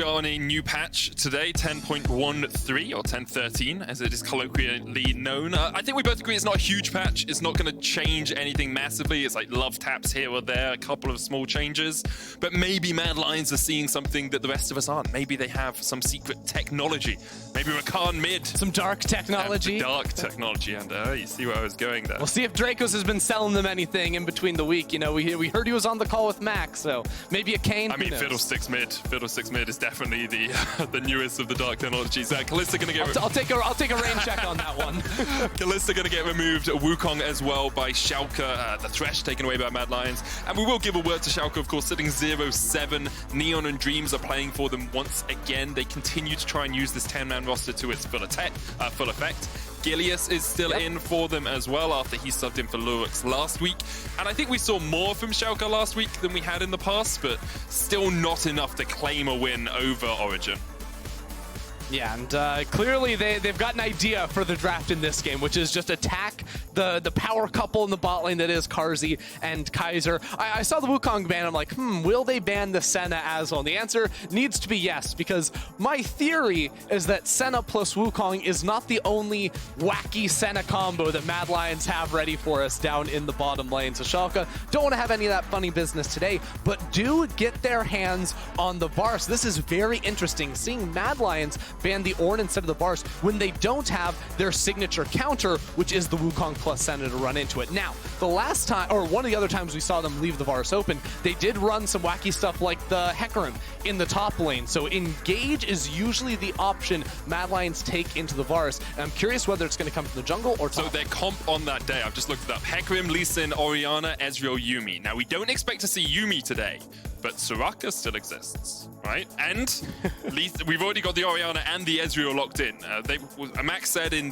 We are on a new patch today, 10.13 or 10.13 as it is colloquially known. I think we both agree it's not a huge patch. It's not going to change anything massively. It's like love taps here or there, a couple of small changes. But maybe Mad Lions are seeing something that the rest of us aren't. Maybe they have some secret technology. Maybe Rakan mid. Some dark technology. Dark technology, and you see where I was going there. We'll see if Dracos has been selling them anything in between the week. You know, we heard he was on the call with Max, so maybe a Kane. I mean, Fiddlesticks mid is definitely the newest of the dark technologies. Kalista gonna get. I'll take a rain check on that one. Kalista gonna get removed. Wukong as well by Schalke. The Thresh taken away by Mad Lions, and we will give a word to Schalke, of course, sitting 0-7. Neon and Dreams are playing for them once again. They continue to try and use this 10-man roster to its full effect. Gilius is still in for them as well after he subbed in for Lurix last week. And I think we saw more from Schalke last week than we had in the past, but still not enough to claim a win over Origin. Yeah, and clearly they've got an idea for the draft in this game, which is just attack the power couple in the bot lane that is Carzzy and Kaiser. I saw the Wukong ban. I'm like, will they ban the Senna as well? And the answer needs to be yes, because my theory is that Senna plus Wukong is not the only wacky Senna combo that Mad Lions have ready for us down in the bottom lane. So Schalke don't want to have any of that funny business today, but do get their hands on the Varus. This is very interesting, seeing Mad Lions ban the Ornn instead of the Varus when they don't have their signature counter, which is the Wukong plus Senna to run into it. Now, the last time, or one of the other times we saw them leave the Varus open, they did run some wacky stuff like the Hecarim in the top lane. So engage is usually the option Mad Lions take into the Varus. And I'm curious whether it's going to come from the jungle or top. So their comp on that day, I've just looked it up. Hecarim, Lee Sin, Orianna, Ezreal, Yuumi. Now, we don't expect to see Yuumi today, but Soraka still exists, right? And we've already got the Orianna and the Ezreal locked in. Max said in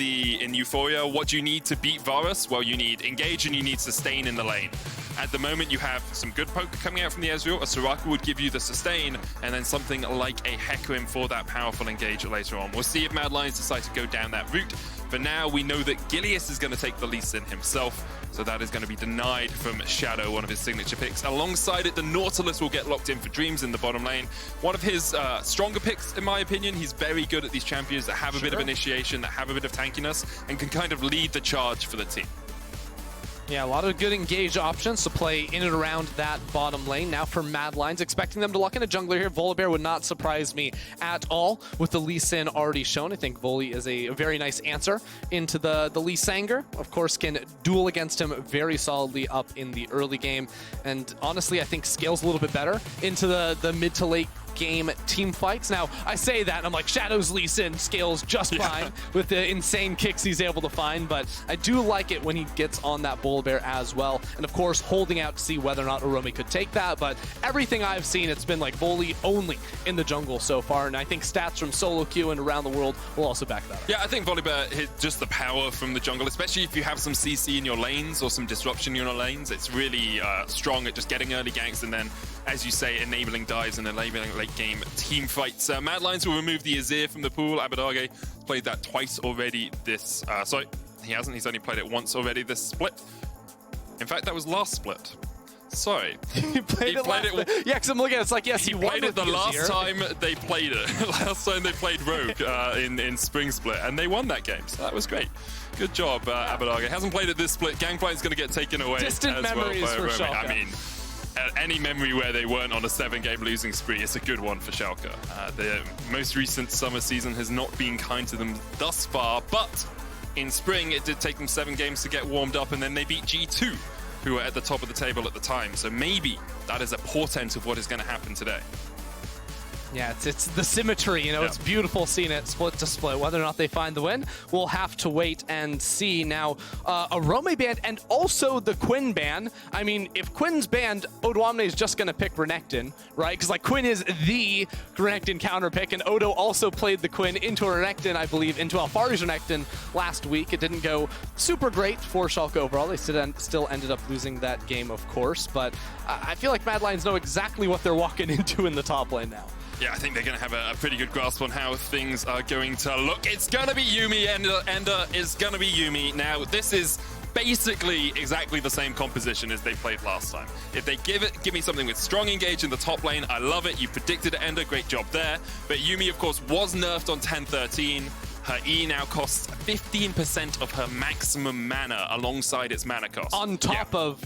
Euphoria, what do you need to beat Varus? Well, you need engage and you need sustain in the lane. At the moment, you have some good poke coming out from the Ezreal. A Soraka would give you the sustain, and then something like a Hecarim for that powerful engage later on. We'll see if Mad Lions decide to go down that route. For now, we know that Gilius is going to take the Lee Sin himself, so that is going to be denied from Shadow, one of his signature picks. Alongside it, the Nautilus will get locked in for Dreams in the bottom lane. One of his stronger picks, in my opinion. He's very good at these champions that have a bit of initiation, that have a bit of tankiness, and can kind of lead the charge for the team. Yeah, a lot of good engage options to play in and around that bottom lane. Now for Mad Lions, expecting them to lock in a jungler here. Volibear would not surprise me at all with the Lee Sin already shown. I think Voli is a very nice answer into the Lee Sanger. Of course, can duel against him very solidly up in the early game. And honestly, I think scales a little bit better into the mid to late game team fights. Now, I say that, and I'm like, Shadow's Lee Sin scales just fine with the insane kicks he's able to find, but I do like it when he gets on that Volibear as well. And of course, holding out to see whether or not Orome could take that, but everything I've seen, it's been like Voli only in the jungle so far, and I think stats from solo queue and around the world will also back that up. Yeah, I think Volibear hit just the power from the jungle, especially if you have some CC in your lanes or some disruption in your lanes. It's really strong at just getting early ganks and then, as you say, enabling dives and enabling late game team fights. Mad Lions will remove the Azir from the pool. Abbedagge played that twice already this... sorry, he hasn't. He's only played it once already this split. In fact, that was last split. Sorry. He played it. Yeah, because I'm looking at it, it's like, yes, he played it the last time they played it. Last time they played Rogue in Spring Split, and they won that game. So that was great. Good job, Abbedagge. Hasn't played it this split. Gangplank's going to get taken away Distant as memories well by for Orome. Schalke. I mean, any memory where they weren't on a 7-game losing spree, it's a good one for Schalke. The most recent summer season has not been kind to them thus far, but in spring it did take them 7 games to get warmed up, and then they beat G2, who were at the top of the table at the time. So maybe that is a portent of what is going to happen today. Yeah, it's the symmetry, you know, it's beautiful seeing it split to split. Whether or not they find the win, we'll have to wait and see. Now, Orome banned and also the Quinn ban. I mean, if Quinn's banned, Odoamne is just going to pick Renekton, right? Because like Quinn is the Renekton counter pick, and Odo also played the Quinn into Renekton, I believe, into Alphari's Renekton last week. It didn't go super great for Schalke overall. They still ended up losing that game, of course, but I feel like Mad Lions know exactly what they're walking into in the top lane now. Yeah, I think they're going to have a pretty good grasp on how things are going to look. It's going to be Yuumi, Ender is going to be Yuumi. Now, this is basically exactly the same composition as they played last time. If they give me something with strong engage in the top lane, I love it. You predicted it, Ender, great job there. But Yuumi, of course, was nerfed on 10-13. Her E now costs 15% of her maximum mana alongside its mana cost. On top of,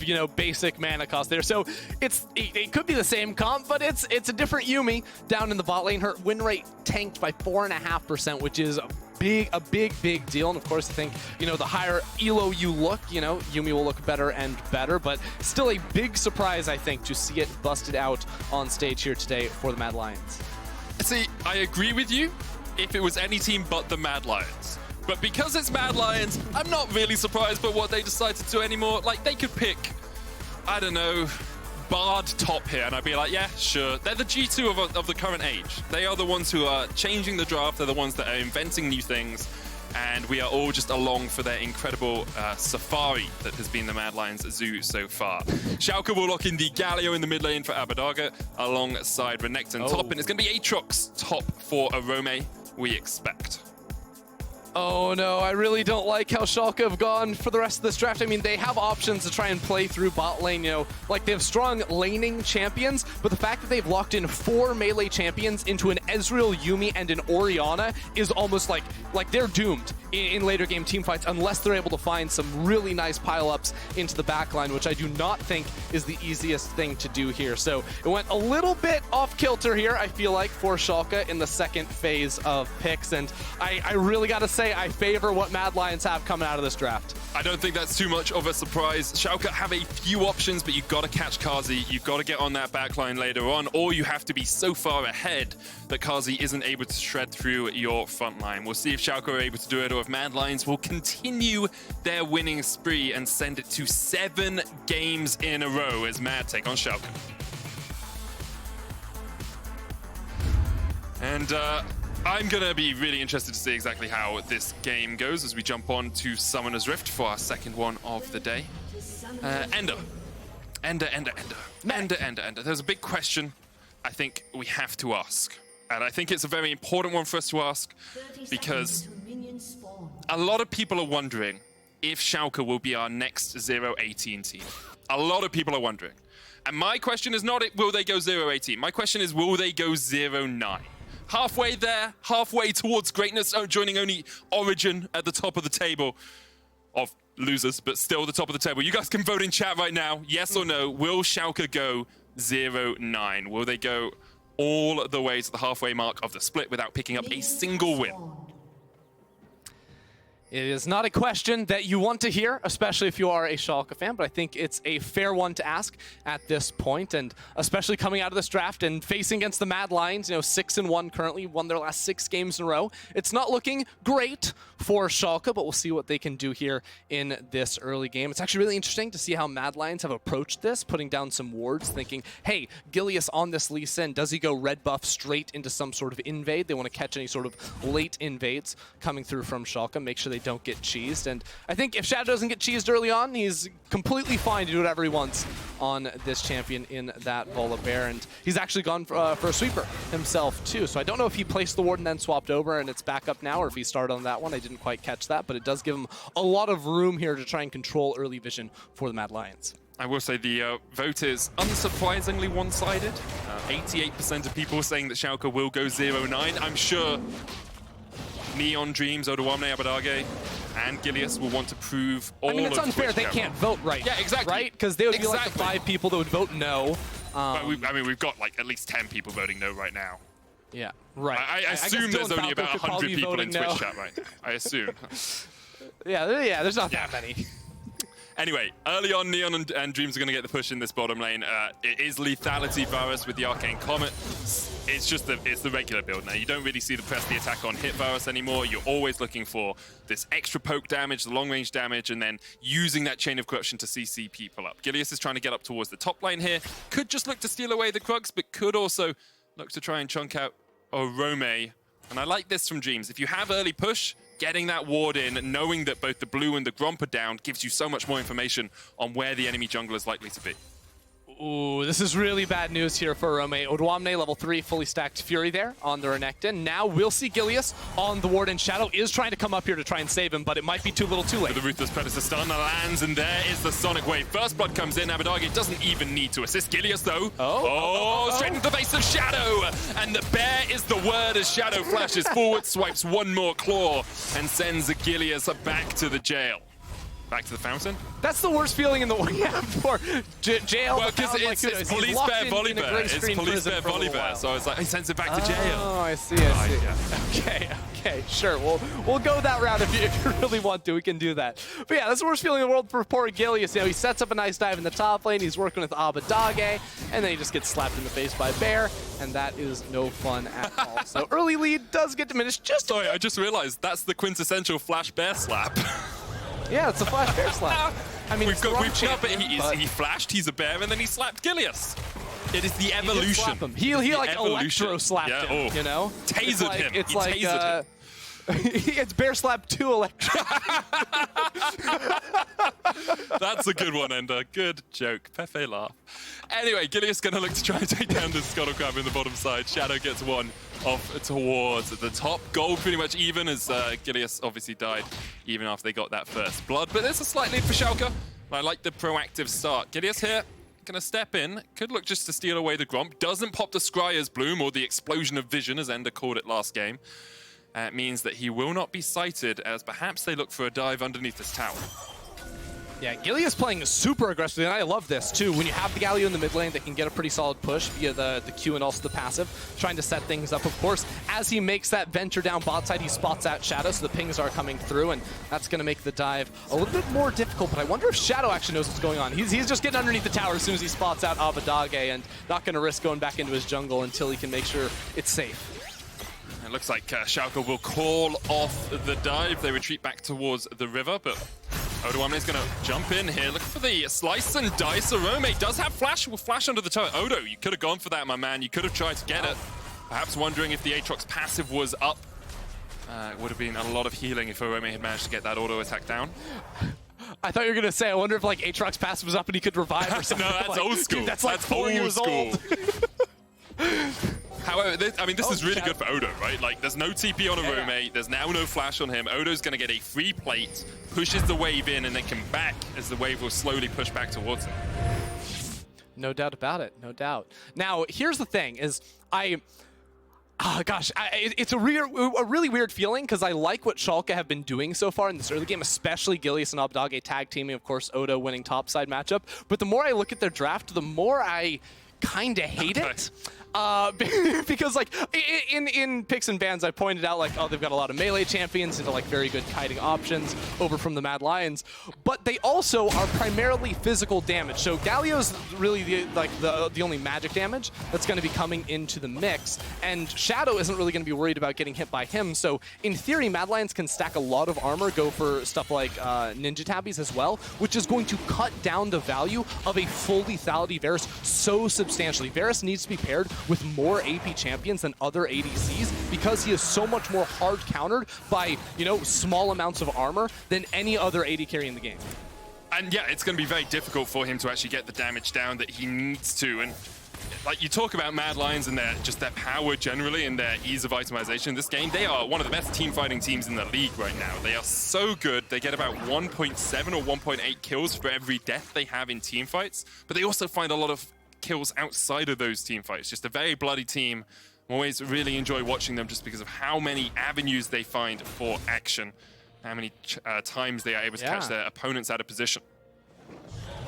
you know, basic mana cost there. So it could be the same comp, but it's a different Yuumi down in the bot lane. Her win rate tanked by 4.5%, which is a big deal. And of course, I think, you know, the higher elo you look, you know, Yuumi will look better and better, but still a big surprise, I think, to see it busted out on stage here today for the Mad Lions. See, I agree with you if it was any team but the Mad Lions. But because it's Mad Lions, I'm not really surprised by what they decided to do anymore. Like, they could pick, I don't know, Bard top here, and I'd be like, yeah, sure. They're the G2 of the current age. They are the ones who are changing the draft. They're the ones that are inventing new things. And we are all just along for their incredible safari that has been the Mad Lions zoo so far. Schalke will lock in the Galio in the mid lane for Abbedagge alongside Renekton top. And it's going to be Aatrox top for Orome, we expect. Oh no, I really don't like how Schalke have gone for the rest of this draft. I mean, they have options to try and play through bot lane, you know, like they have strong laning champions, but the fact that they've locked in 4 melee champions into an Ezreal, Yuumi, and an Orianna is almost like they're doomed in later game team fights unless they're able to find some really nice pile-ups into the backline, which I do not think is the easiest thing to do here. So it went a little bit off kilter here, I feel like, for Schalke in the second phase of picks, and I really gotta say, I favor what Mad Lions have coming out of this draft. I don't think that's too much of a surprise. Schalke have a few options, but you've got to catch Carzzy. You've got to get on that backline later on, or you have to be so far ahead that Carzzy isn't able to shred through your front line. We'll see if Schalke are able to do it, or if Mad Lions will continue their winning spree and send it to 7 games in a row as Mad take on Schalke. And I'm going to be really interested to see exactly how this game goes as we jump on to Summoner's Rift for our second one of the day. Ender. There's a big question I think we have to ask. And I think it's a very important one for us to ask because a lot of people are wondering if Schalke will be our next 0-18 team. A lot of people are wondering. And my question is not, will they go 0-18? My question is, will they go 0-9? Halfway there, halfway towards greatness, joining only Origin at the top of the table of losers, but still the top of the table. You guys can vote in chat right now, yes or no. Will Schalke go 0-9? Will they go all the way to the halfway mark of the split without picking up a single win? It is not a question that you want to hear, especially if you are a Schalke fan, but I think it's a fair one to ask at this point, and especially coming out of this draft and facing against the Mad Lions, you know, 6-1 currently, won their last 6 games in a row. It's not looking great for Schalke, but we'll see what they can do here in this early game. It's actually really interesting to see how Mad Lions have approached this, putting down some wards, thinking, hey, Gilius on this Lee Sin, does he go red buff straight into some sort of invade? They want to catch any sort of late invades coming through from Schalke, make sure they don't get cheesed. And I think if Shadow doesn't get cheesed early on, he's completely fine to do whatever he wants on this champion in that Volibear. And he's actually gone for a sweeper himself too. So I don't know if he placed the ward and then swapped over and it's back up now, or if he started on that one. I didn't quite catch that, but it does give him a lot of room here to try and control early vision for the Mad Lions. I will say the vote is unsurprisingly one-sided. 88% of people saying that Schalke will go 0-9. I'm sure Neon Dreams, Odoamne, Abbedagge, and Gilius will want to prove all of I mean, it's unfair they can't vote right. Yeah, exactly. Right? Because they would be like the 5 people that would vote no. But we've got like at least 10 people voting no right now. Yeah, right. I assume there's only about 100 people in Twitch chat right now. I assume. yeah, there's not that many. Anyway, early on, Neon and Dreams are going to get the push in this bottom lane. It is Lethality Varus with the Arcane Comet. It's just it's the regular build now. You don't really see the press the attack on hit Varus anymore. You're always looking for this extra poke damage, the long range damage, and then using that Chain of Corruption to CC people up. Gilius is trying to get up towards the top lane here. Could just look to steal away the Krugs, but could also look to try and chunk out Orome. And I like this from Dreams. If you have early push, getting that ward in, knowing that both the blue and the Gromp are down, gives you so much more information on where the enemy jungle is likely to be. Ooh, this is really bad news here for Orome. Odoamne, level 3, fully stacked Fury there on the Renekton. Now we'll see Gilius on the ward, and Shadow is trying to come up here to try and save him, but it might be too little too late. The Ruthless Predator stun lands, and there is the Sonic Wave. First blood comes in. Abbedagge doesn't even need to assist Gilius, though. Straight into the face of Shadow. And the bear is the word as Shadow flashes forward, swipes one more claw, and sends Gilius back to the jail. Back to the fountain? That's the worst feeling in the world for jail. Well, because it's Police Bear Volibear. It's Police Bear Volibear. So it's like, he sends it back to jail. Oh, I see, I see. Yeah. Okay, sure. We'll go that route if you really want to. We can do that. But yeah, that's the worst feeling in the world for poor Gilius. You know, he sets up a nice dive in the top lane. He's working with Abbedagge, and then he just gets slapped in the face by Bear, and that is no fun at all. So early lead does get diminished just Sorry, I just realized that's the quintessential Flash Bear slap. Yeah, it's a Flash Bear slap. I mean, he flashed, he's a bear, and then he slapped Gilius. It is the evolution. He like electro slapped him, you know? Tasered him. It's he like tasered him. It's Bear Slap 2 Electro. That's a good one, Ender. Good joke. Pepe laugh. Anyway, Gilius going to look to try and take down this Scuttle Crab in the bottom side. Shadow gets one off towards the top. Goal pretty much even as Gilius obviously died even after they got that first blood. But there's a slight lead for Schalke. I like the proactive start. Gilius here. Gonna step in, could look just to steal away the Gromp. Doesn't pop the Scryer's Bloom or the Explosion of Vision, as Ender called it last game. It means that he will not be sighted, as perhaps they look for a dive underneath this tower. Yeah, Gilius playing super aggressively, and I love this too. When you have the Galio in the mid lane that can get a pretty solid push via the Q and also the passive, trying to set things up. Of course, as he makes that venture down bot side, he spots out Shadow, so the pings are coming through, and that's going to make the dive a little bit more difficult. But I wonder if Shadow actually knows what's going on. He's just getting underneath the tower as soon as he spots out Abbedagge, and not going to risk going back into his jungle until he can make sure it's safe. It looks like Schalke will call off the dive. They retreat back towards the river, but Odoamne is going to jump in here. Looking for the slice and dice. Orome does have flash. Will flash under the tower. Odo, you could have gone for that, my man. You could have tried to get it. Perhaps wondering if the Aatrox passive was up. It would have been a lot of healing if Orome had managed to get that auto attack down. I thought you were going to say, I wonder if like Aatrox passive was up and he could revive or something. No, that's like, old school. Dude, that's like 4 years old. However, this is really good for Odo, right? Like, there's no TP on Orome. There's now no flash on him. Odo's going to get a free plate, pushes the wave in, and then can back as the wave will slowly push back towards him. No doubt about it. No doubt. Now, here's the thing, is it's a really weird feeling because I like what Schalke have been doing so far in this early game, especially Gilius and Abbedagge tag teaming, of course, Odo winning topside matchup. But the more I look at their draft, the more I kind of hate it. Because like in picks and bans, I pointed out like, oh, they've got a lot of melee champions into like very good kiting options over from the Mad Lions, but they also are primarily physical damage. So Galio's really the only magic damage that's going to be coming into the mix, and Shadow isn't really going to be worried about getting hit by him. So in theory, Mad Lions can stack a lot of armor, go for stuff like Ninja Tabbies as well, which is going to cut down the value of a full lethality Varus so substantially. Varus needs to be paired with more AP champions than other ADCs because he is so much more hard countered by, you know, small amounts of armor than any other AD carry in the game. And yeah, it's going to be very difficult for him to actually get the damage down that he needs to. And like you talk about Mad Lions and their power generally and their ease of itemization in this game, they are one of the best team fighting teams in the league right now. They are so good. They get about 1.7 or 1.8 kills for every death they have in team fights, but they also find a lot of kills outside of those team fights. Just a very bloody team. I always really enjoy watching them just because of how many avenues they find for action, how many times they are able to catch their opponents out of position.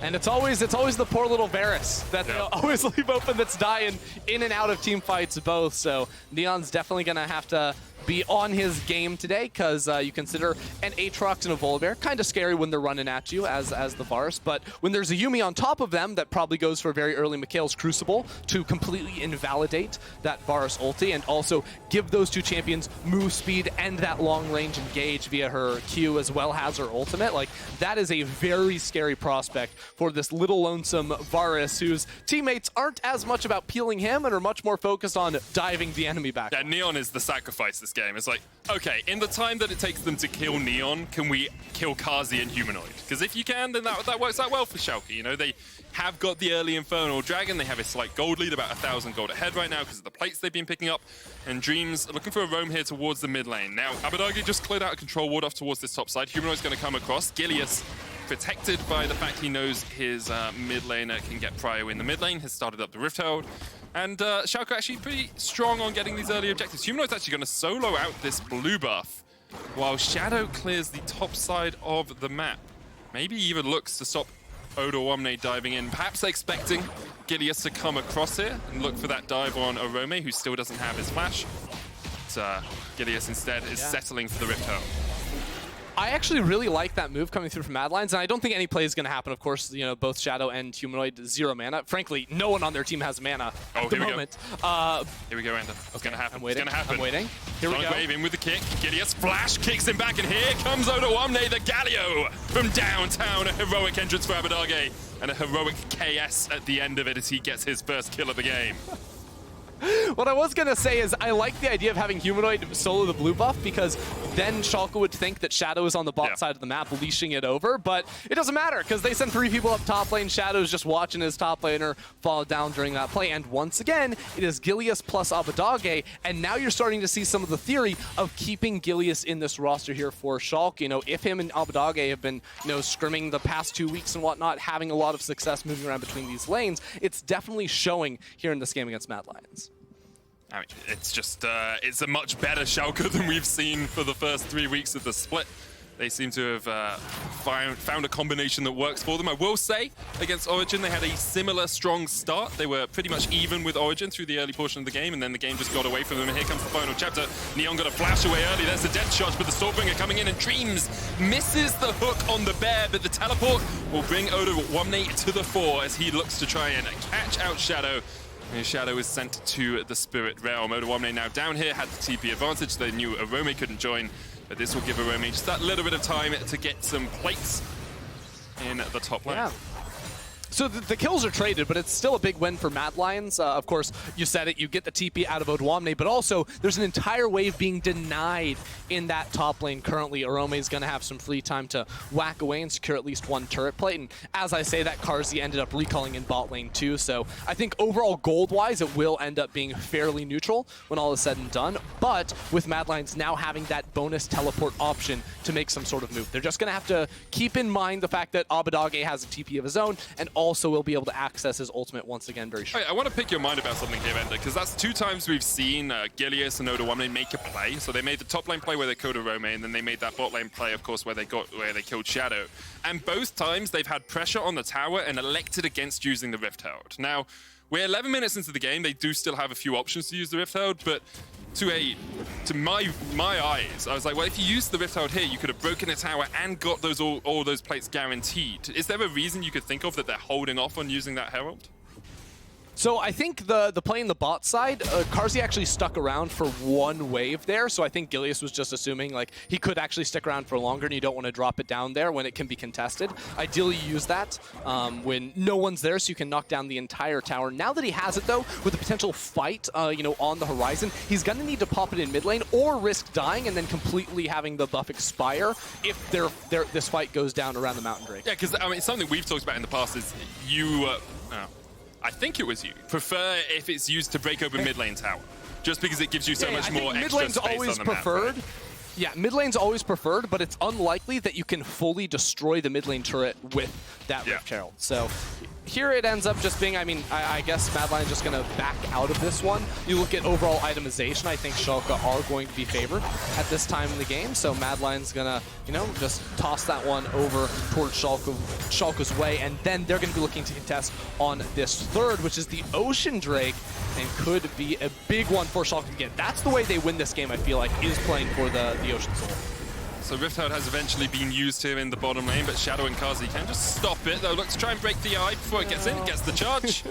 And it's always the poor little Varus that they always leave open that's dying in and out of team fights both. So Neon's definitely going to have to be on his game today because you consider an Aatrox and a Volibear kind of scary when they're running at you as the Varus, but when there's a Yuumi on top of them that probably goes for a very early Mikhail's Crucible to completely invalidate that Varus ulti and also give those two champions move speed and that long range engage via her Q as well as her ultimate, like that is a very scary prospect for this little lonesome Varus whose teammates aren't as much about peeling him and are much more focused on diving the enemy back. Yeah, Neon is the sacrifice this game. It's like, okay, in the time that it takes them to kill Neon, can we kill Carzzy and Humanoid? Because if you can, then that works out well for Schalke. You know, they have got the early Infernal Dragon. They have a slight gold lead, about 1,000 gold ahead right now because of the plates they've been picking up. And Dreams looking for a roam here towards the mid lane. Now, Abbedagge just cleared out a control ward off towards this top side. Humanoid's going to come across. Gilius, protected by the fact he knows his mid laner can get prio in the mid lane, has started up the Rift Herald. And Schalke actually pretty strong on getting these early objectives. Humanoid's actually going to solo out this blue buff while Shadow clears the top side of the map. Maybe even looks to stop Odoamne diving in, perhaps expecting Gilius to come across here and look for that dive on Orome, who still doesn't have his flash. But Gilius instead is settling for the Rift Herald. I actually really like that move coming through from Mad Lions, and I don't think any play is going to happen. Of course, you know, both Shadow and Humanoid, 0 mana. Frankly, no one on their team has mana at the moment. Here we go, Ender. It's going to happen. I'm waiting. It's going to happen. I'm waiting. Here we go. Wave in with the kick. Gilius flash kicks him back, and here comes Odoamne, the Galio from downtown. A heroic entrance for Abbedagge, and a heroic KS at the end of it as he gets his first kill of the game. What I was going to say is I like the idea of having Humanoid solo the blue buff, because then Schalke would think that Shadow is on the bot side of the map leashing it over, but it doesn't matter because they send 3 people up top lane. Shadow's just watching his top laner fall down during that play, and once again, it is Gilius plus Abbedagge, and now you're starting to see some of the theory of keeping Gilius in this roster here for Schalke. You know, if him and Abbedagge have been, you know, scrimming the past 2 weeks and whatnot, having a lot of success moving around between these lanes, it's definitely showing here in this game against Mad Lions. I mean, it's just, it's a much better Schalke than we've seen for the first 3 weeks of the split. They seem to have found a combination that works for them. I will say, against Origin, they had a similar strong start. They were pretty much even with Origin through the early portion of the game, and then the game just got away from them. And here comes the final chapter. Neon got a flash away early. There's the death charge, but the Stormbringer coming in, and Dreams misses the hook on the bear, but the teleport will bring Odoamne to the fore as he looks to try and catch out Shadow. And Shadow is sent to the Spirit Realm. Odoamne now down here, had the TP advantage. They knew Orome couldn't join, but this will give Orome just that little bit of time to get some plates in the top lane. Yeah. So the kills are traded, but it's still a big win for Mad Lions. Of course, you said it, you get the TP out of Odoamne, but also there's an entire wave being denied in that top lane currently. Orome is going to have some free time to whack away and secure at least 1 turret plate. And as I say that, Carzzy ended up recalling in bot lane too. So I think overall gold-wise, it will end up being fairly neutral when all is said and done. But with Mad Lions now having that bonus teleport option to make some sort of move, they're just going to have to keep in mind the fact that Abbedagge has a TP of his own, and also will be able to access his ultimate once again very strong. I want to pick your mind about something here, Ender, because that's 2 times we've seen Gilius and Odoamne make a play. So they made the top lane play where they killed Orome, and then they made that bot lane play, of course, where they killed Shadow. And both times they've had pressure on the tower and elected against using the Rift Herald. Now, we're 11 minutes into the game. They do still have a few options to use the Rift Herald, but to my eyes, I was like, well, if you used the Rift Herald here, you could have broken a tower and got those all those plates guaranteed. Is there a reason you could think of that they're holding off on using that Herald? So I think the play in the bot side, Carzzy actually stuck around for 1 wave there, so I think Gilius was just assuming like he could actually stick around for longer and you don't want to drop it down there when it can be contested. Ideally you use that when no one's there so you can knock down the entire tower. Now that he has it though, with a potential fight you know, on the horizon, he's going to need to pop it in mid lane or risk dying and then completely having the buff expire if this fight goes down around the Mountain Drake. Yeah, because I mean, something we've talked about in the past is I think it was you prefer if it's used to break open mid lane tower, just because it gives you so much more extra space always on the preferred. map. Right? Yeah, mid lane's always preferred, but it's unlikely that you can fully destroy the mid lane turret with that Rift Herald. So here it ends up just being, I mean, I guess Mad Lions is just going to back out of this one. You look at overall itemization, I think Schalke are going to be favored at this time in the game. So Mad Lions going to, you know, just toss that one over towards Schalke's way. And then they're going to be looking to contest on this third, which is the Ocean Drake, and could be a big one for Schalke to get. That's the way they win this game, I feel like, is playing for the Ocean Soul. So Rift Herald has eventually been used here in the bottom lane, but Shadow and Carzzy can just stop it. They'll look to try and break the eye before it gets in, gets the charge,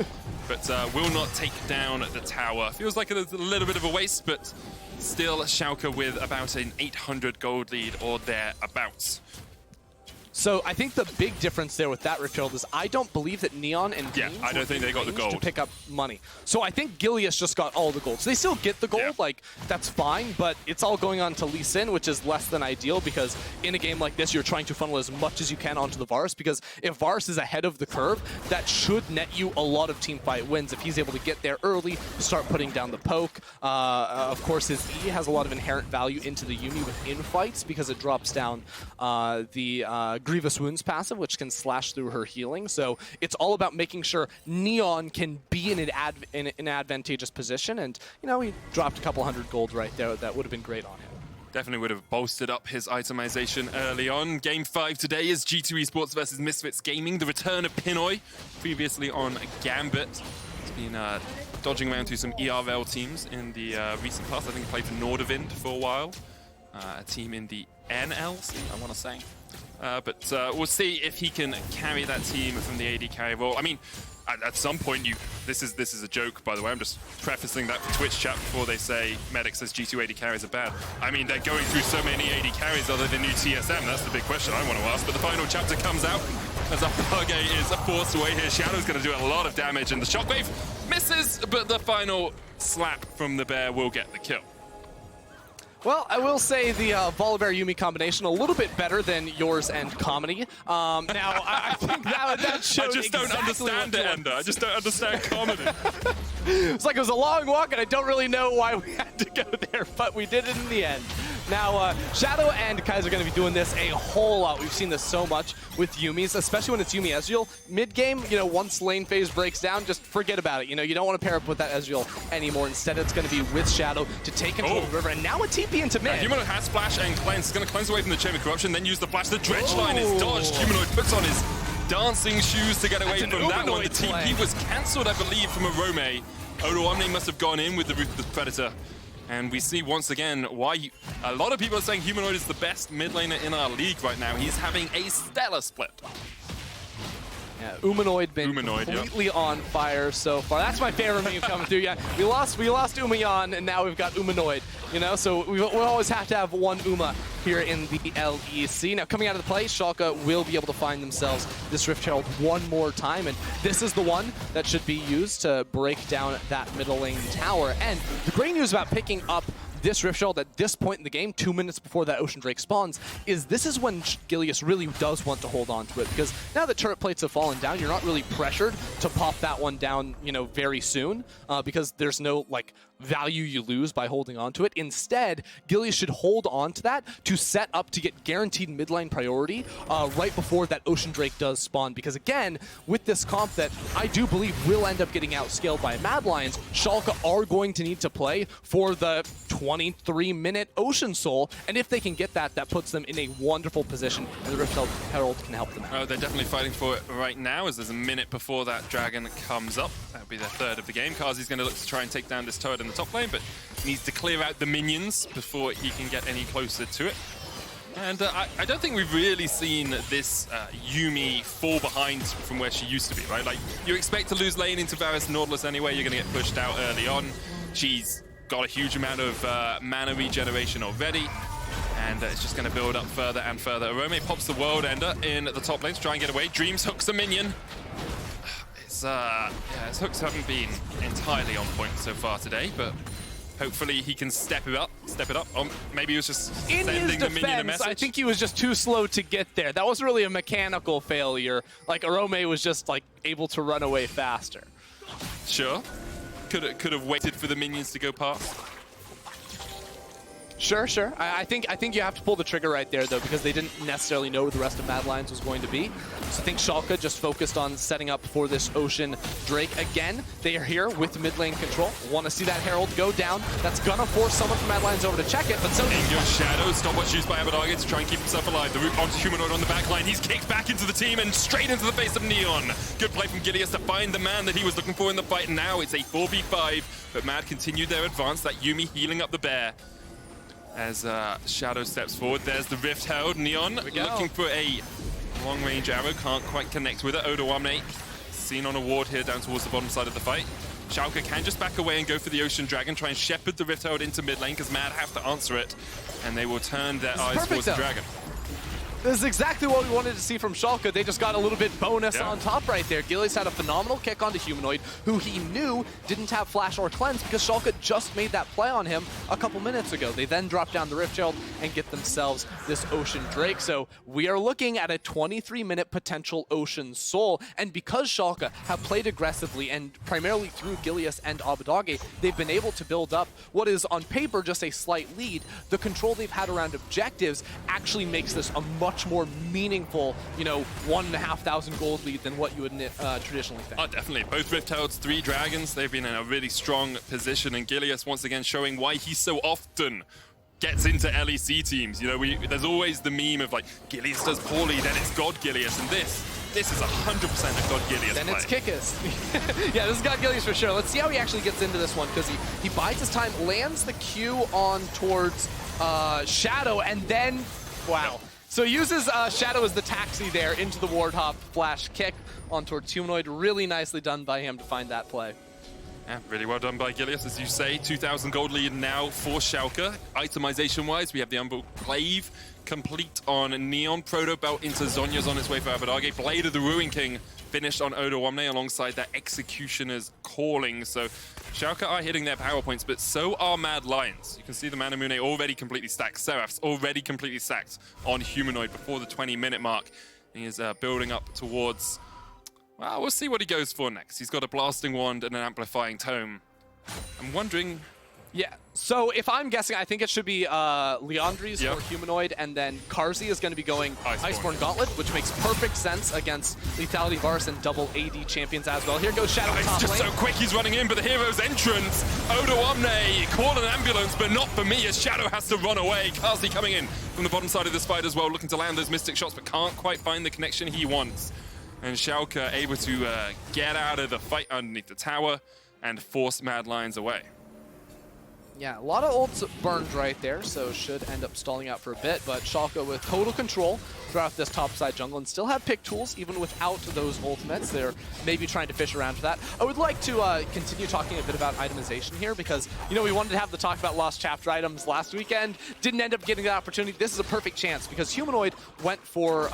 but will not take down the tower. Feels like a little bit of a waste, but still Schalke with about an 800 gold lead or thereabouts. So I think the big difference there with that Rift Herald is I don't believe that Neon and Yeah, Beans I don't think they got the gold to pick up money. So I think Gilius just got all the gold. So they still get the gold, Yeah. like that's fine, but it's all going on to Lee Sin, which is less than ideal because in a game like this, you're trying to funnel as much as you can onto the Varus because if Varus is ahead of the curve, that should net you a lot of team fight wins if he's able to get there early, start putting down the poke. Of course, his E has a lot of inherent value into the Yuumi within fights because it drops down the Grievous Wounds passive, which can slash through her healing. So it's all about making sure Neon can be in an advantageous position. And, you know, he dropped a couple hundred gold right there. That would have been great on him. Definitely would have bolstered up his itemization early on. Game 5 today is G2 Esports versus Misfits Gaming. The return of Pinoy, previously on Gambit. He's been dodging around through some ERL teams in the recent past. I think he played for Nordavind for a while. A team in the NLC, I want to say. But we'll see if he can carry that team from the AD carry role. I mean, at some point, this is a joke, by the way. I'm just prefacing that for Twitch chat before they say Medic says G2 AD carries are bad. I mean, they're going through so many AD carries other than new TSM. That's the big question I want to ask. But the final chapter comes out as Abbedagge is forced away here. Shadow's going to do a lot of damage, and the shockwave misses, but the final slap from the bear will get the kill. Well, I will say the Volibear Yuumi combination a little bit better than yours and Comedy. Now, I think that showed I just don't understand it, Ender. I just don't understand Comedy. It's like it was a long walk, and I don't really know why we had to go there, but we did it in the end. Now, Shadow and Kaiser are going to be doing this a whole lot. We've seen this so much with Yuumi's, especially when it's Yuumi Ezreal. Mid-game, you know, once lane phase breaks down, just forget about it. You know, you don't want to pair up with that Ezreal anymore. Instead, it's going to be with Shadow to take control of the river, and now a TP into mid. Humanoid has Splash and Cleanse. He's going to cleanse away from the Chain of Corruption, then use the Flash. The Dredge line is dodged. Humanoid puts on his dancing shoes to get away from that one. The TP was cancelled, I believe, from Orome. Odoamne must have gone in with the Ruthless Predator. And we see once again why a lot of people are saying Humanoid is the best mid laner in our league right now. He's having a stellar split. Yeah, Humanoid been completely on fire so far. That's my favorite meme coming through. Yeah, we lost Umayan, and now we've got Humanoid. You know, so we always have to have one Uma here in the LEC. Now, coming out of the play, Schalke will be able to find themselves this Rift Herald one more time, and this is the one that should be used to break down that middle lane tower. And the great news about picking up this Rift Herald at this point in the game, 2 minutes before that Ocean Drake spawns, is this is when Gilius really does want to hold on to it, because now that turret plates have fallen down, you're not really pressured to pop that one down, you know, very soon, because there's no, like, value you lose by holding on to it. Instead, Gilius should hold on to that to set up to get guaranteed mid-lane priority right before that Ocean Drake does spawn, because again, with this comp that I do believe will end up getting outscaled by Mad Lions, Schalke are going to need to play for the 23-minute Ocean Soul, and if they can get that, that puts them in a wonderful position, and the Rift Herald can help them out. Oh, they're definitely fighting for it right now, as there's a minute before that dragon comes up. That'll be their third of the game. Carzzy's going to look to try and take down this turret in the top lane, but needs to clear out the minions before he can get any closer to it. And I don't think we've really seen this Yuumi fall behind from where she used to be, right? Like, you expect to lose lane into Varus Nautilus anyway, you're going to get pushed out early on. She's got a huge amount of mana regeneration already, and it's just going to build up further and further. Orome pops the World Ender in the top lane to try and get away. Dreams hooks a minion. Yeah, his hooks haven't been entirely on point so far today, but hopefully he can step it up. Or maybe he was just sending the minion a message. I think he was just too slow to get there. That wasn't really a mechanical failure. Like, Orome was just, like, able to run away faster. Sure. Could have waited for the minions to go past. Sure. I think you have to pull the trigger right there, though, because they didn't necessarily know where the rest of Mad Lions was going to be. So I think Schalke just focused on setting up for this Ocean Drake. Again, they are here with mid lane control. Want to see that Herald go down. That's going to force someone from Mad Lions over to check it, but so... Your Shadow, stopwatch used by Abbedagge to try and keep himself alive. The route onto Humanoid on the back line. He's kicked back into the team and straight into the face of Neon. Good play from Gilius to find the man that he was looking for in the fight. And now it's a 4v5, but Mad continued their advance. That Yuumi healing up the bear. As Shadow steps forward, there's the Rift Herald. Neon looking for a long-range arrow, can't quite connect with it. Odoamne seen on a ward here down towards the bottom side of the fight. Schalke can just back away and go for the Ocean Dragon, try and shepherd the Rift Herald into mid lane, because Mad have to answer it, and they will turn their eyes towards the dragon. This is exactly what we wanted to see from Schalke. They just got a little bit bonus on top right there. Gilius had a phenomenal kick onto Humanoid, who he knew didn't have Flash or Cleanse because Schalke just made that play on him a couple minutes ago. They then drop down the Rift Herald and get themselves this Ocean Drake. So we are looking at a 23-minute potential Ocean Soul. And because Schalke have played aggressively and primarily through Gilius and Abbedagge, they've been able to build up what is on paper just a slight lead. The control they've had around objectives actually makes this a much more meaningful, 1,500 gold lead than what you would traditionally think. Oh, definitely. Both Rift Heralds, 3 Dragons, they've been in a really strong position, and Gilius once again showing why he so often gets into LEC teams. There's always the meme of like, Gilius does poorly, then it's God Gilius, and this is 100% a God Gilius Then play. it's Kickus. Yeah, this is God Gilius for sure. Let's see how he actually gets into this one, because he bides his time, lands the Q on towards Shadow, and then, wow. So he uses Shadow as the taxi there into the ward hop flash kick on towards Humanoid. Really nicely done by him to find that play. Yeah, really well done by Gilius, as you say. 2,000 gold lead now for Schalke. Itemization-wise, we have the Glaive complete on Neon. Proto Belt into Zhonya's on its way for Abbedagge. Blade of the Ruin King finished on Odoamne alongside that Executioner's Calling. So Schalke are hitting their power points, but so are Mad Lions. You can see the Manamune already completely stacked. Seraph's already completely stacked on Humanoid before the 20-minute mark. He is building up towards... Well, we'll see what he goes for next. He's got a Blasting Wand and an Amplifying Tome. I'm wondering... Yeah, so if I'm guessing, I think it should be Leandri's or Humanoid, and then Carzzy is going to be going Iceborne Gauntlet, which makes perfect sense against Lethality, Varus, and double AD champions as well. Here goes Shadow top just lane. So quick, he's running in, but the hero's entrance. Odoamne, call an ambulance, but not for me, as Shadow has to run away. Carzzy coming in from the bottom side of this fight as well, looking to land those Mystic shots, but can't quite find the connection he wants. And Schalke able to get out of the fight underneath the tower and force Mad Lions away. Yeah, a lot of ults burned right there, so should end up stalling out for a bit, but Schalke with total control throughout this topside jungle and still have pick tools even without those ultimates. They're maybe trying to fish around for that. I would like to continue talking a bit about itemization here because, we wanted to have the talk about lost chapter items last weekend. Didn't end up getting that opportunity. This is a perfect chance because Humanoid went for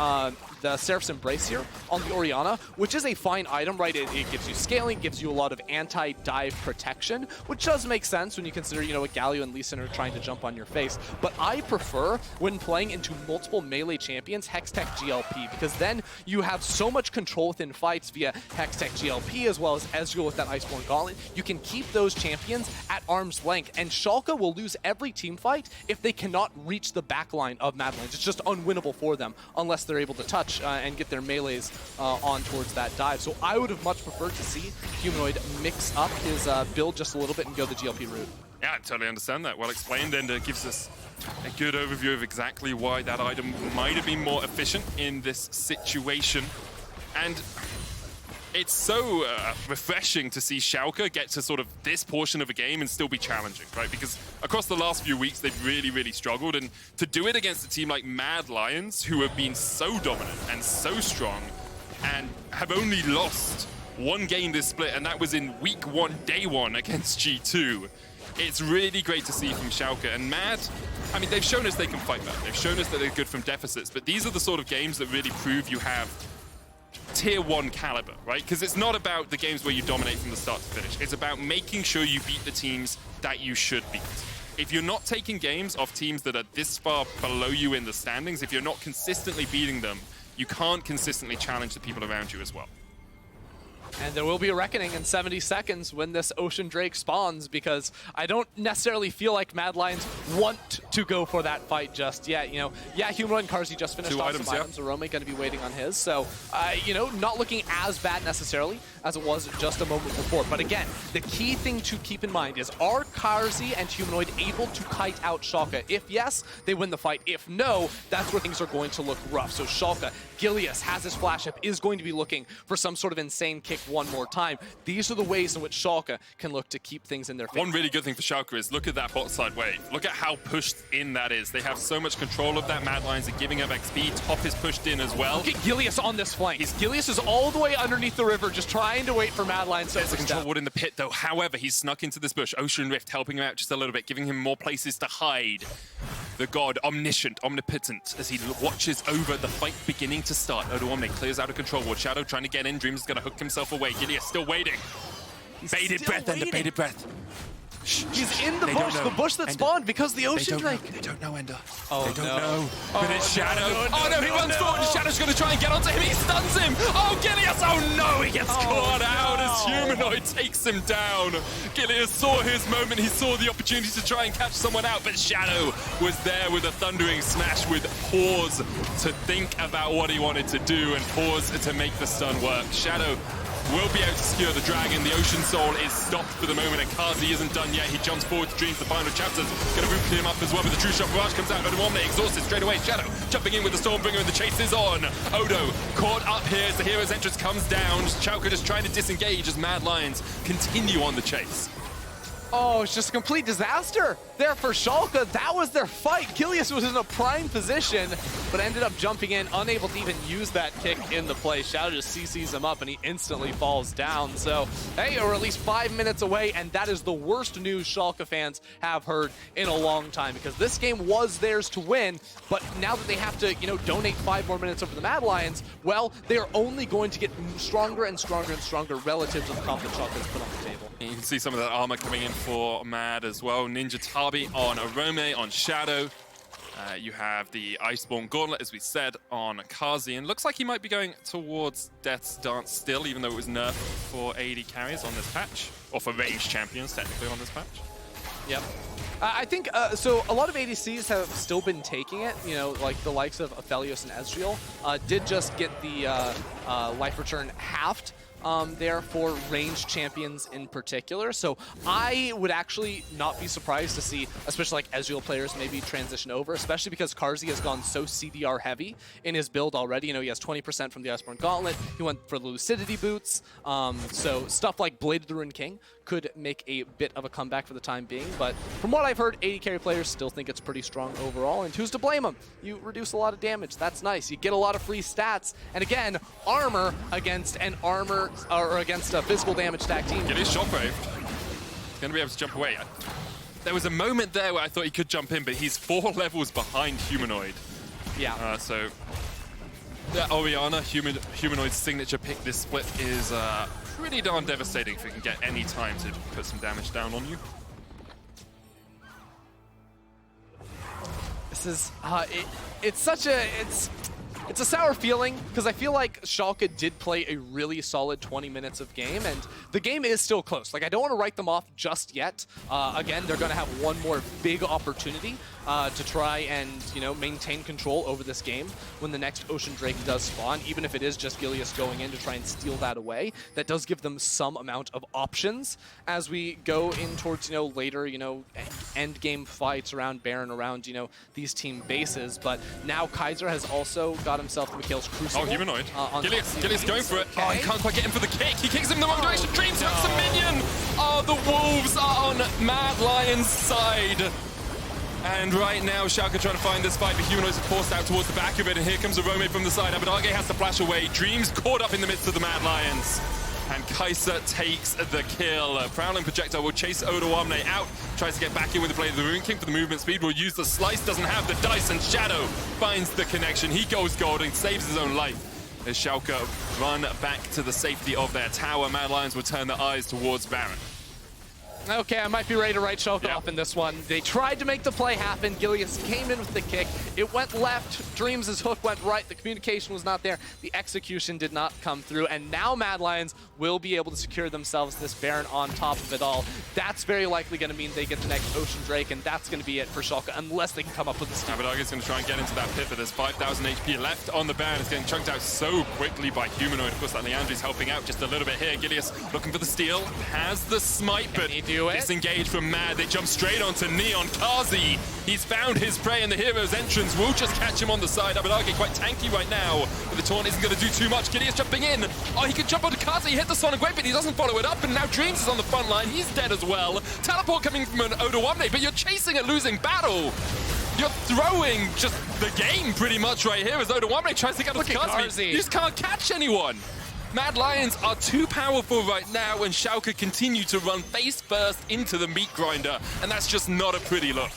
the Seraph's Embrace here on the Orianna, which is a fine item, right? It gives you scaling, gives you a lot of anti-dive protection, which does make sense when you consider, a Galio and Lee Sin are trying to jump on your face. But I prefer, when playing into multiple melee champions, Hextech GLP, because then you have so much control within fights via Hextech GLP as well as Ezreal with that Iceborne Gauntlet. You can keep those champions at arm's length, and Schalke will lose every team fight if they cannot reach the backline of Mad Lions. It's just unwinnable for them unless they're able to touch and get their melees on towards that dive. So I would have much preferred to see Humanoid mix up his build just a little bit and go the GLP route. Yeah, I totally understand that. Well explained, and gives us a good overview of exactly why that item might have been more efficient in this situation. And it's so refreshing to see Schalke get to sort of this portion of a game and still be challenging, right? Because across the last few weeks, they've really, really struggled. And to do it against a team like Mad Lions, who have been so dominant and so strong and have only lost one game this split, and that was in week 1, day 1 against G2. It's really great to see from Schalke. And Mad, I mean, they've shown us they can fight back. They've shown us that they're good from deficits. But these are the sort of games that really prove you have tier 1 caliber, right? Because it's not about the games where you dominate from the start to finish. It's about making sure you beat the teams that you should beat. If you're not taking games off teams that are this far below you in the standings, if you're not consistently beating them, you can't consistently challenge the people around you as well. And there will be a reckoning in 70 seconds when this Ocean Drake spawns, because I don't necessarily feel like Mad Lions want to go for that fight just yet. Humanoid and Carzzy just finished off some items. Orome going to be waiting on his. So, not looking as bad necessarily as it was just a moment before. But again, the key thing to keep in mind is, are Carzzy and Humanoid able to kite out Schalke? If yes, they win the fight. If no, that's where things are going to look rough. So Schalke, Gilius has his flash up, is going to be looking for some sort of insane kick one more time. These are the ways in which Schalke can look to keep things in their favor. One really good thing for Schalke is look at that bot side wave. Look at how pushed in that is. They have so much control of that. Mad Lions are giving up XP. Top is pushed in as well. Look at Gilius on this flank. Gilius is all the way underneath the river, just trying to wait for Mad Lions to There's a control ward in the pit, though. However, he's snuck into this bush. Ocean Rift helping him out just a little bit, giving him more places to hide. the god, omniscient, omnipotent, as he watches over the fight beginning to start. Odoamne clears out of control ward. Shadow trying to get in. Dreams is going to hook himself away. Gilius still waiting. Bated breath, Ender, bated breath. He's in the bush that spawned because the Ocean Drake. They don't know, Ender. Oh, they don't know. But it's Shadow. He runs forward and Shadow's going to try and get onto him. He stuns him. Oh, Gilius. Oh, no. He gets caught out as Humanoid takes him down. Gilius saw his moment. He saw the opportunity to try and catch someone out, but Shadow was there with a thundering smash with pause to think about what he wanted to do and pause to make the stun work. Shadow will be able to secure the dragon. The Ocean Soul is stopped for the moment, and Carzzy isn't done yet. He jumps forward to Dreams, the final chapters. Going to root him up as well, but the True Shot Barrage comes out. Odoamne exhausted straight away. Shadow jumping in with the Stormbringer, and the chase is on. Odo caught up here as the hero's entrance comes down. Schalke just trying to disengage as Mad Lions continue on the chase. Oh, it's just a complete disaster there for Schalke. That was their fight. Gilius was in a prime position, but ended up jumping in, unable to even use that kick in the play. Shadow just CCs him up, and he instantly falls down. So, hey, we're at least 5 minutes away, and that is the worst news Schalke fans have heard in a long time, because this game was theirs to win, but now that they have to, donate 5 more minutes over the Mad Lions, well, they are only going to get stronger and stronger and stronger relative to the comp that Schalke has put on the table. And you can see some of that armor coming in for Mad as well. Ninja Tabi on Orome, on Shadow. You have the Iceborne Gauntlet, as we said, on Carzzy. And looks like he might be going towards Death's Dance still, even though it was nerfed for AD carries on this patch. Or for ranged champions, technically, on this patch. Yep. I think, so a lot of ADCs have still been taking it, like the likes of Aphelios and Ezreal did just get the life return halved. There for ranged champions in particular. So I would actually not be surprised to see, especially like Ezreal players maybe transition over, especially because Carzzy has gone so CDR heavy in his build already. He has 20% from the Iceborne Gauntlet. He went for the Lucidity boots. So stuff like Blade of the Ruined King could make a bit of a comeback for the time being. But from what I've heard, AD carry players still think it's pretty strong overall. And who's to blame them? You reduce a lot of damage. That's nice. You get a lot of free stats. And again, armor against an armor or against a physical damage stack team. It is Shockwave. He's going to be able to jump away. There was a moment there where I thought he could jump in, but he's 4 levels behind Humanoid. Yeah. So Orianna, Humanoid's signature pick this split is pretty darn devastating if you can get any time to put some damage down on you. This is, it's a sour feeling, because I feel like Schalke did play a really solid 20 minutes of game, and the game is still close. Like, I don't want to write them off just yet. Again, they're going to have one more big opportunity to try and, maintain control over this game when the next Ocean Drake does spawn, even if it is just Gilius going in to try and steal that away. That does give them some amount of options as we go in towards, later, end game fights around Baron, around, these team bases. But now Kaiser has also got himself to Mikhail's Crucible. Oh, Humanoid. Gilius going for it. Okay. Oh, he can't quite get him for the kick. He kicks him in the wrong direction. Dreams hooks a minion. Oh, the Wolves are on Mad Lion's side. And right now, Schalke trying to find this fight, but Humanoid's forced out towards the back of it, and here comes Orome from the side. Abbedagge has to flash away. Dreams caught up in the midst of the Mad Lions. And Kaiser takes the kill. Prowling Projectile will chase Odoamne out. Tries to get back in with the Blade of the Ruined King for the movement speed. Will use the slice, doesn't have the dice, and Shadow finds the connection. He goes gold and saves his own life. As Schalke run back to the safety of their tower, Mad Lions will turn their eyes towards Baron. Okay, I might be ready to write Schalke off in this one. They tried to make the play happen. Gilius came in with the kick. It went left. Dreams' hook went right. The communication was not there. The execution did not come through. And now Mad Lions will be able to secure themselves this Baron on top of it all. That's very likely going to mean they get the next Ocean Drake, and that's going to be it for Schalke, unless they can come up with a steal. Abbedagge is going to try and get into that pit, but there's 5,000 HP left on the Baron. It's getting chunked out so quickly by Humanoid. Of course, that Leandri's helping out just a little bit here. Gilius looking for the steal. Has the smite, but disengaged from Mad. They jump straight onto Neon. Carzzy, he's found his prey, and the hero's entrance will just catch him on the side. Abbedagge quite tanky right now, but the taunt isn't going to do too much. Gilius jumping in. Oh, he can jump onto Carzzy, hit the Sonic Wave, but he doesn't follow it up, and now Dreams is on the front line. He's dead as well. Teleport coming from an Odoamne, but you're chasing a losing battle. You're throwing just the game pretty much right here as Odoamne tries to get onto Carzzy. You just can't catch anyone. Mad Lions are too powerful right now, and Schalke continue to run face first into the meat grinder, and that's just not a pretty look.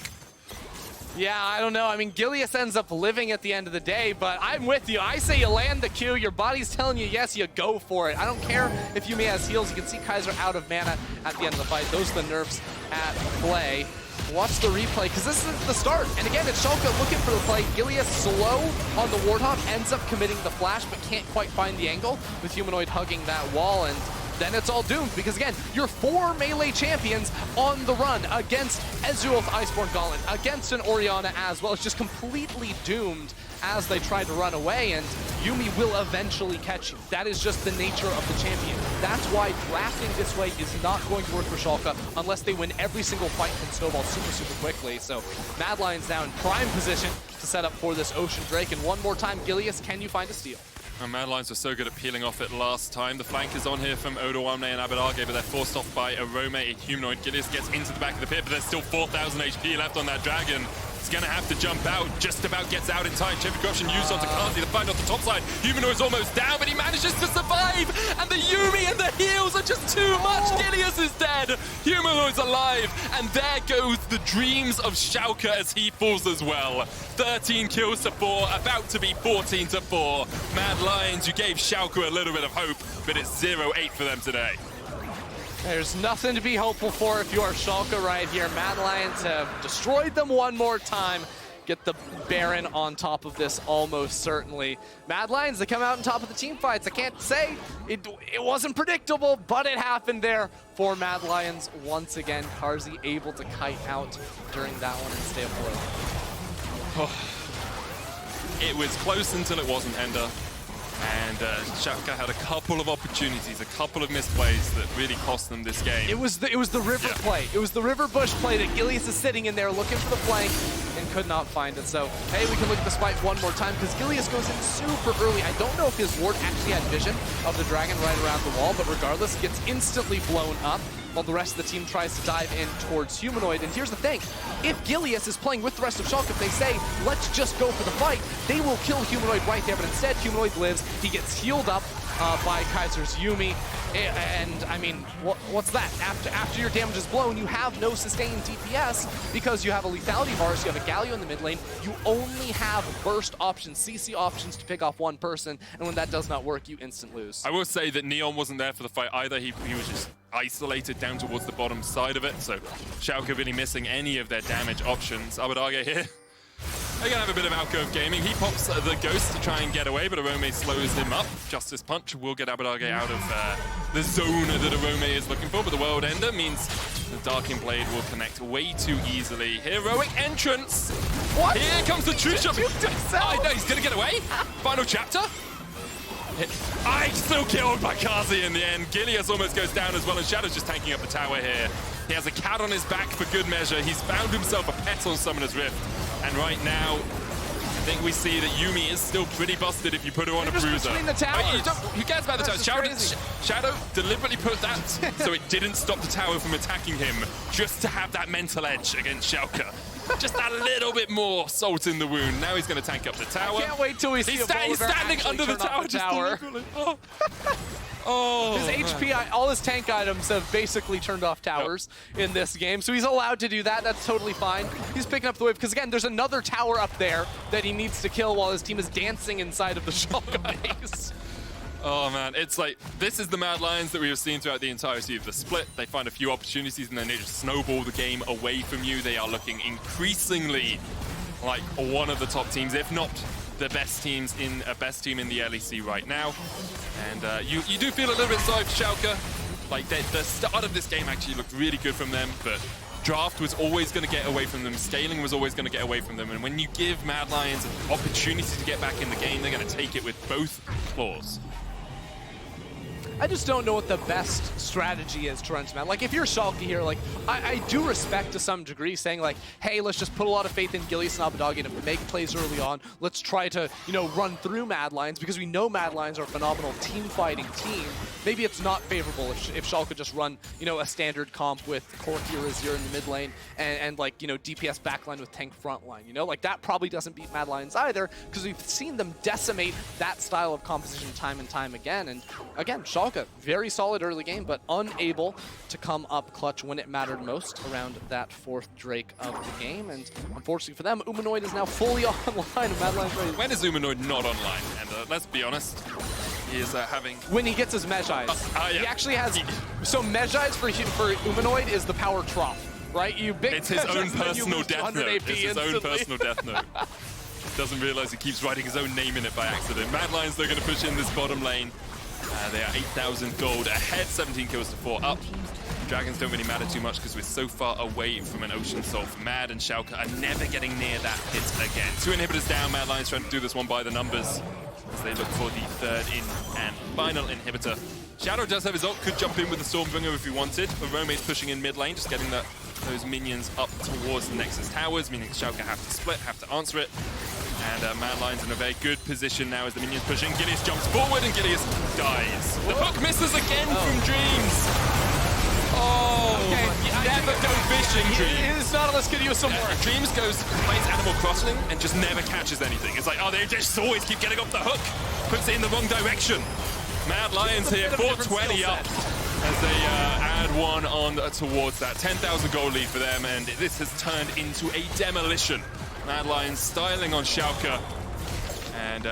Yeah, I don't know. I mean, Gilius ends up living at the end of the day, but I'm with you. I say you land the Q. Your body's telling you yes, you go for it. I don't care if Yuumi has heals. You can see Kaiser out of mana at the end of the fight. Those are the nerfs at play. Watch the replay, because this is the start. And again, it's Schalke looking for the play. Gilius slow on the Warthog, ends up committing the flash, but can't quite find the angle with Humanoid hugging that wall. And then it's all doomed, because again, you're 4 melee champions on the run against Ezreal's Iceborne Gauntlet, against an Orianna as well. It's just completely doomed as they try to run away, and Yuumi will eventually catch you. That is just the nature of the champion. That's why drafting this way is not going to work for Schalke unless they win every single fight and snowball super, super quickly. So Mad Lions now in prime position to set up for this Ocean Drake, and one more time, Gilius, can you find a steal? And Mad Lions were so good at peeling off it last time. The flank is on here from Odoamne and Abbedagge, but they're forced off by Orome, a Humanoid. Gilius gets into the back of the pit, but there's still 4,000 HP left on that dragon. He's gonna have to jump out, just about gets out in time. Chevy corruption used onto Carzzy, the fight off the top side. Humanoid's almost down, but he manages to survive! And the Yuumi and the heals are just too much! Gilius is dead! Humanoid's alive! And there goes the dreams of Schalke as he falls as well. 13 kills to 4, about to be 14 to 4. Mad Lions, you gave Schalke a little bit of hope, but it's 0-8 for them today. There's nothing to be hopeful for if you are Schalke right here. Mad Lions have destroyed them one more time. Get the Baron on top of this almost certainly. Mad Lions, they come out on top of the team fights. I can't say it wasn't predictable, but it happened there for Mad Lions once again. Carzzy able to kite out during that one and stay afloat. It was close until it wasn't, Ender. And Schalke had a couple of opportunities, a couple of misplays that really cost them this game. It was the river play. It was the river bush play that Gilius is sitting in there looking for the flank and could not find it. So, hey, we can look at the spike one more time because Gilius goes in super early. I don't know if his ward actually had vision of the dragon right around the wall, but regardless, gets instantly blown up while the rest of the team tries to dive in towards Humanoid. And here's the thing, if Gilius is playing with the rest of Schalke, if they say, let's just go for the fight, they will kill Humanoid right there, but instead Humanoid lives, he gets healed up by Kaiser's Yuumi, and I mean, what's that? After your damage is blown, you have no sustained DPS because you have a lethality Varus, you have a Galio in the mid lane, you only have burst options, CC options to pick off one person, and when that does not work, you instant lose. I will say that Neon wasn't there for the fight either. He was just isolated down towards the bottom side of it, so Schalke really missing any of their damage options. Abbedagge here. They're gonna have a bit of alcove gaming. He pops the ghost to try and get away, but Orome slows him up. Justice Punch will get Abbedagge out of the zone that Orome is looking for, but the World Ender means the Darking Blade will connect way too easily. Heroic entrance! What? Here comes the true shot! Oh, no, he's gonna get away? Final chapter? Still killed by Carzzy in the end. Gilius almost goes down as well, and Shadow's just tanking up the tower here. He has a cat on his back for good measure. He's found himself a pet on Summoner's Rift. And right now, I think we see that Yuumi is still pretty busted if you put her on a bruiser. Between the towers. Who cares about the towers? Shadow deliberately put that so it didn't stop the tower from attacking him, just to have that mental edge against Schalke. Just a little bit more salt in the wound. Now he's going to tank up the tower. I can't wait till we see he's standing under the tower. Oh, his HP, all his tank items have basically turned off towers in this game, so he's allowed to do that. That's totally fine. He's picking up the wave because, again, there's another tower up there that he needs to kill while his team is dancing inside of the Schalke base. Oh man, it's like, this is the Mad Lions that we have seen throughout the entirety of the split. They find a few opportunities and then they just snowball the game away from you. They are looking increasingly like one of the top teams, if not the best team in the LEC right now. And you do feel a little bit sorry for Schalke. Like the start of this game actually looked really good from them, but draft was always going to get away from them. Scaling was always going to get away from them. And when you give Mad Lions an opportunity to get back in the game, they're going to take it with both claws. I just don't know what the best strategy is to run to Mad. Like, if you're Schalke here, like, I do respect to some degree saying, like, hey, let's just put a lot of faith in Gilius and Abbedagge, and if we make plays early on, let's try to, you know, run through Mad Lions, because we know Mad Lions are a phenomenal team-fighting team. Maybe it's not favorable if Schalke just run, you know, a standard comp with Corki or Azir in the mid lane, and like, you know, DPS backline with tank frontline, you know? Like, that probably doesn't beat Mad Lions either, because we've seen them decimate that style of composition time and time again. And again, Schalke, very solid early game, but unable to come up clutch when it mattered most around that 4th Drake of the game. And unfortunately for them, Humanoid is now fully online. When is Humanoid not online? And let's be honest, he is having... When he gets his Mejai's. Yeah. He actually has... So Mejai's for Humanoid is the power trough, right? It's his own personal death note. It's his own instantly. personal death note. Doesn't realize he keeps writing his own name in it by accident. Mad Lions, they're going to push in this bottom lane. They are 8,000 gold ahead, 17 kills to 4 up. Dragons don't really matter too much because we're so far away from an Ocean Soul. Mad and Schalke are never getting near that pit again. 2 inhibitors down, Mad Lions trying to do this one by the numbers as they look for the 3rd and final inhibitor. Shadow does have his ult, could jump in with the Stormbringer if he wanted. Orome's pushing in mid lane, just getting those minions up towards the Nexus towers, meaning Schalke have to split, have to answer it. And Mad Lions in a very good position now as the minions pushing. Gilius jumps forward and Gilius dies. The hook misses again from Dreams. Oh, okay. Never go fishing, Dreams. It's not, let's give you some more. Dreams plays Animal Crossing and just never catches anything. It's like, oh, they just always keep getting off the hook. Puts it in the wrong direction. Mad Lions here, 420 up as they add one on towards that. 10,000 gold lead for them, and this has turned into a demolition. Mad Lions styling on Schalke, and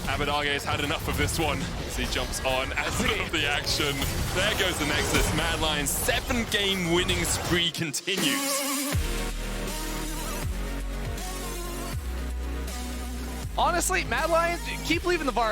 Abbedagge has had enough of this one as he jumps on out of the action. There goes the Nexus. Mad Lions' 7-game winning spree continues. Honestly, Mad Lions, keep leaving the Varus